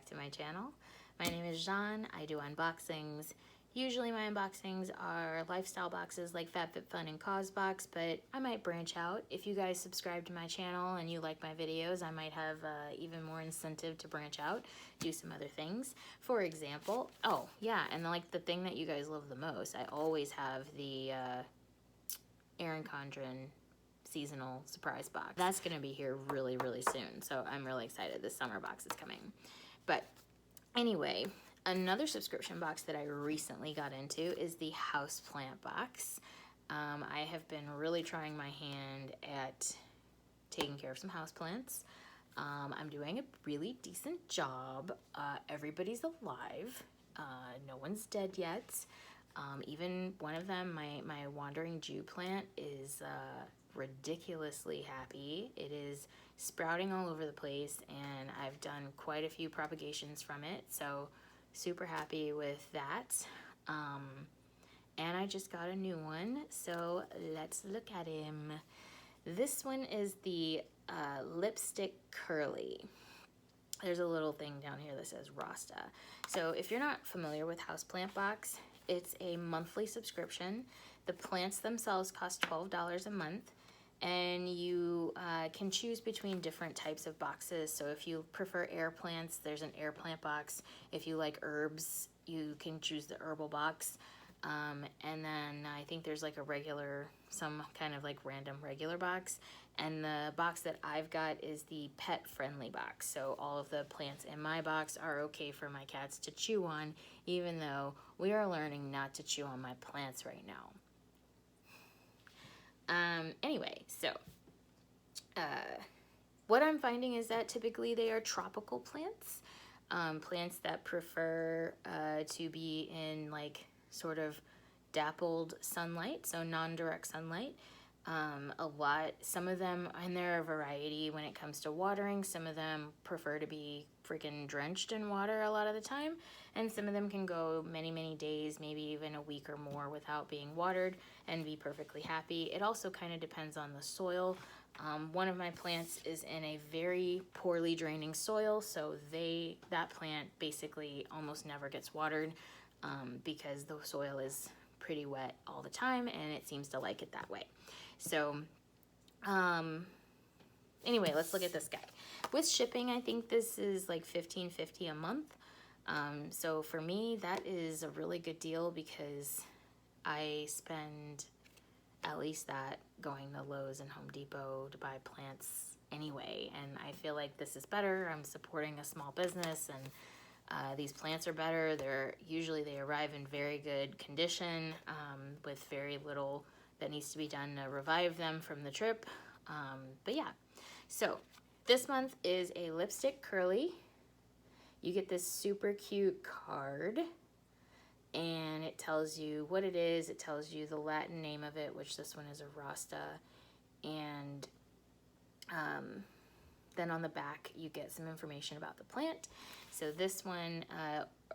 back to my channel. My name is Jean. I do unboxings. Usually my unboxings are lifestyle boxes like FabFitFun and CauseBox, but I might branch out. If you guys subscribe to my channel and you like my videos, I might have even more incentive to branch out, do some other things. For example, oh yeah, and like the thing that you guys love the most, I always have the Erin Condren seasonal surprise box. That's gonna be here really, really soon, so I'm really excited. This summer box is coming. But anyway, another subscription box that I recently got into is the houseplant box. I have been really trying my hand at taking care of some houseplants. I'm doing a really decent job. Everybody's alive. No one's dead yet. Even one of them, my wandering Jew plant, is ridiculously happy. It is sprouting all over the place, and I've done quite a few propagations from it, so super happy with that. And I just got a new one, so let's look at him. This one is the Lipstick Curly. There's a little thing down here that says Rasta. So if you're not familiar with Houseplant Box, it's a monthly subscription. The plants themselves cost $12 a month, and you can choose between different types of boxes. So if you prefer air plants, there's an air plant box. If you like herbs, you can choose the herbal box. And then I think there's like a regular, some kind of like random regular box. And the box that I've got is the pet friendly box. So all of the plants in my box are okay for my cats to chew on, even though we are learning not to chew on my plants right now. Anyway, so what I'm finding is that typically they are tropical plants, plants that prefer to be in like sort of dappled sunlight, so non-direct sunlight. Some of them, and there are a variety when it comes to watering. Some of them prefer to be freaking drenched in water a lot of the time, and some of them can go many, many days, maybe even a week or more without being watered and be perfectly happy. It also kind of depends on the soil. One of my plants is in a very poorly draining soil, so that plant basically almost never gets watered because the soil is pretty wet all the time, and it seems to like it that way. So anyway, let's look at this guy. With shipping, I think this is like $15.50 a month. So for me, that is a really good deal because I spend at least that going to Lowe's and Home Depot to buy plants anyway, and I feel like this is better. I'm supporting a small business, and these plants are better. They arrive in very good condition, with very little that needs to be done to revive them from the trip. But yeah, so this month is a Lipstick Curly. You get this super cute card, and it tells you what it is. It tells you the Latin name of it, which this one is a Rasta, and then on the back you get some information about the plant. So this one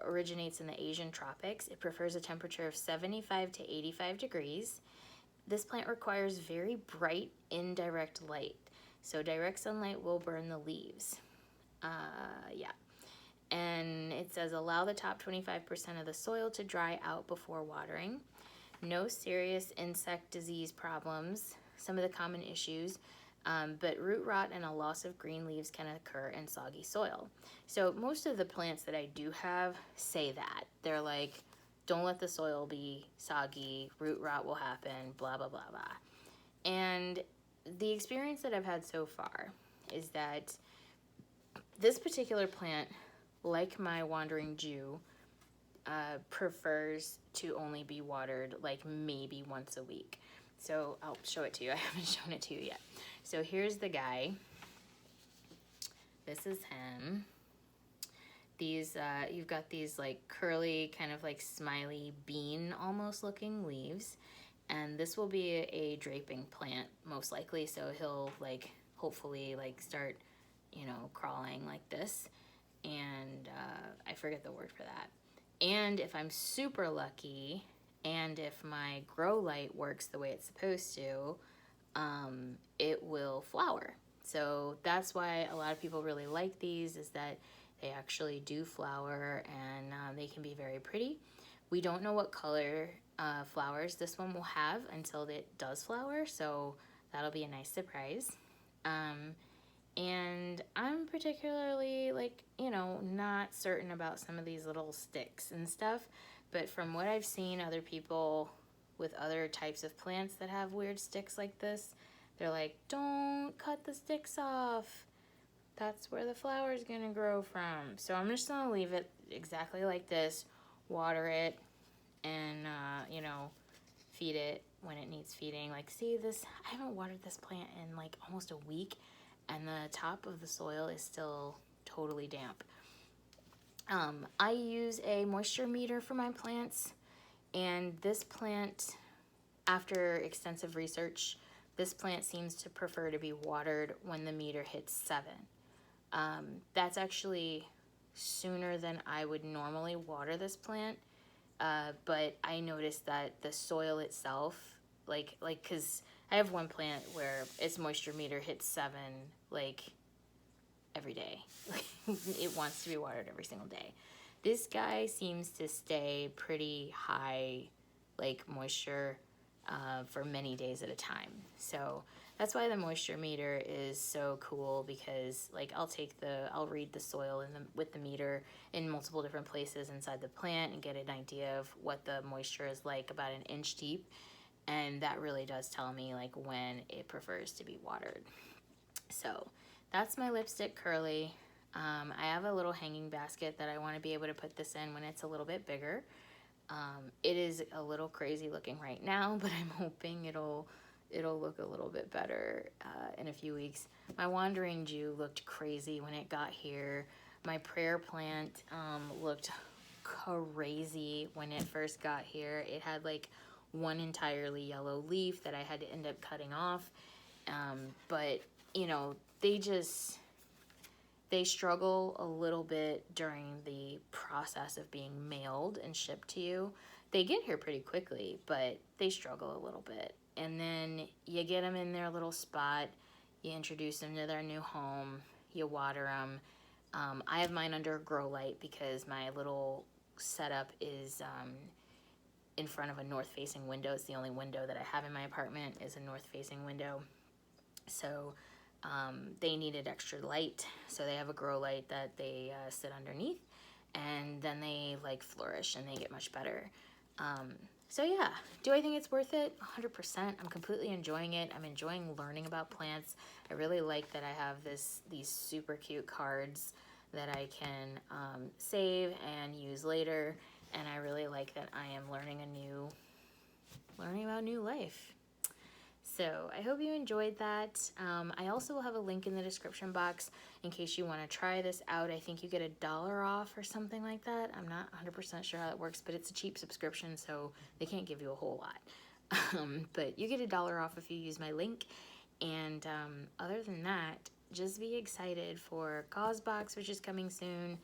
originates in the Asian tropics. It prefers a temperature of 75 to 85 degrees. This plant requires very bright indirect light. So direct sunlight will burn the leaves. Yeah. And it says allow the top 25% of the soil to dry out before watering. No serious insect disease problems, some of the common issues, but root rot and a loss of green leaves can occur in soggy soil. So most of the plants that I do have say that. They're like, don't let the soil be soggy, root rot will happen, blah, blah, blah, blah. And the experience that I've had so far is that this particular plant, like my wandering Jew, prefers to only be watered like maybe once a week. So I'll show it to you. I haven't shown it to you yet. So here's the guy. This is him. These, you've got these like curly, kind of like smiley bean almost looking leaves. And this will be a draping plant most likely. So he'll like hopefully like start, crawling like this. And I forget the word for that. And if I'm super lucky, and if my grow light works the way it's supposed to, it will flower. So that's why a lot of people really like these, is that They actually do flower, and they can be very pretty. We don't know what color flowers this one will have until it does flower, so that'll be a nice surprise. And I'm particularly, like, you know, not certain about some of these little sticks and stuff, but from what I've seen other people with other types of plants that have weird sticks like this, they're like, don't cut the sticks off. That's where the flower is gonna grow from. So I'm just gonna leave it exactly like this, water it, and, you know, feed it when it needs feeding. Like, see this, I haven't watered this plant in like almost a week, and the top of the soil is still totally damp. I use a moisture meter for my plants, and this plant, after extensive research, this plant seems to prefer to be watered when the meter hits 7. That's actually sooner than I would normally water this plant, but I noticed that the soil itself, like, cause I have one plant where its moisture meter hits 7, like, every day. It wants to be watered every single day. This guy seems to stay pretty high, like, moisture for many days at a time. So that's why the moisture meter is so cool, because like I'll read the soil with the meter in multiple different places inside the plant and get an idea of what the moisture is like about an inch deep, and that really does tell me like when it prefers to be watered. So that's my lipstick Curly. I have a little hanging basket that I want to be able to put this in when it's a little bit bigger. It is a little crazy looking right now, but I'm hoping it'll look a little bit better in a few weeks. My wandering Jew looked crazy when it got here. My prayer plant looked crazy when it first got here. It had like one entirely yellow leaf that I had to end up cutting off. But you know, they struggle a little bit during the process of being mailed and shipped to you. They get here pretty quickly, but they struggle a little bit. And then you get them in their little spot, you introduce them to their new home, you water them. I have mine under a grow light because my little setup is in front of a north-facing window. It's the only window that I have in my apartment is a north-facing window. So they needed extra light, so they have a grow light that they sit underneath, and then they like flourish and they get much better. So yeah, do I think it's worth it? 100%. I'm completely enjoying it. I'm enjoying learning about plants. I really like that I have these super cute cards that I can save and use later, and I really like that I am learning about new life. So I hope you enjoyed that. I also will have a link in the description box in case you want to try this out. I think you get $1 off or something like that. I'm not 100% sure how that works, but it's a cheap subscription, so they can't give you a whole lot. But you get $1 off if you use my link. And other than that, just be excited for CauseBox, which is coming soon.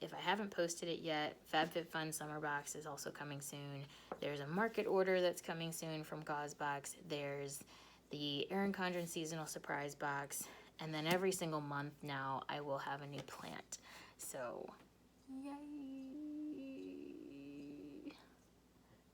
If I haven't posted it yet, FabFitFun Summer Box is also coming soon. There's a market order that's coming soon from CauseBox. There's the Erin Condren Seasonal Surprise Box. And then every single month now, I will have a new plant. So, yay!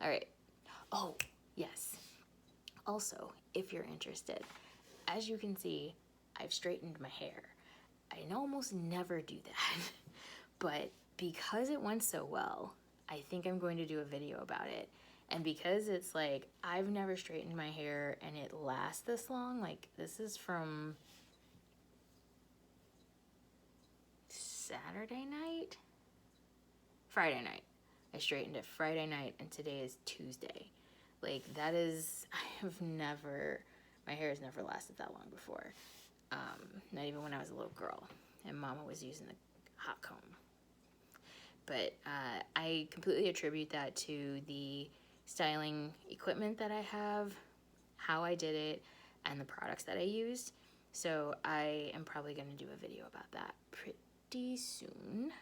All right. Oh, yes. Also, if you're interested, as you can see, I've straightened my hair. I almost never do that. But because it went so well, I think I'm going to do a video about it. And because it's like, I've never straightened my hair and it lasts this long, like this is from Friday night. I straightened it Friday night and today is Tuesday. Like that is, my hair has never lasted that long before. Not even when I was a little girl and Mama was using the hot comb. But I completely attribute that to the styling equipment that I have, how I did it, and the products that I used. So I am probably going to do a video about that pretty soon,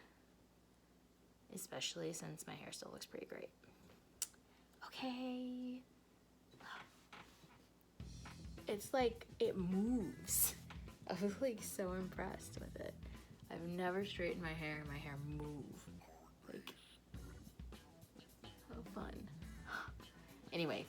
especially since my hair still looks pretty great. Okay. It's like, it moves. I was like so impressed with it. I've never straightened my hair and my hair move. Like, so fun. Anyway,